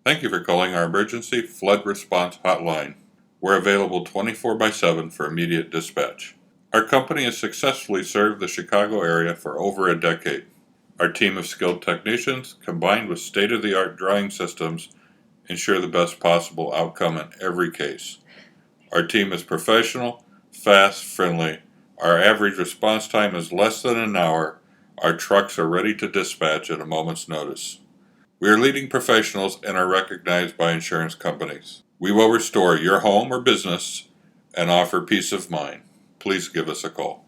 Thank you for calling our emergency flood response hotline. We're available 24/7 for immediate dispatch. Our company has successfully served the Chicago area for over a decade. Our team of skilled technicians, combined with state-of-the-art drying systems, ensure the best possible outcome in every case. Our team is professional, fast, friendly. Our average response time is less than an hour. Our trucks are ready to dispatch at a moment's notice. We are leading professionals and are recognized by insurance companies. We will restore your home or business and offer peace of mind. Please give us a call.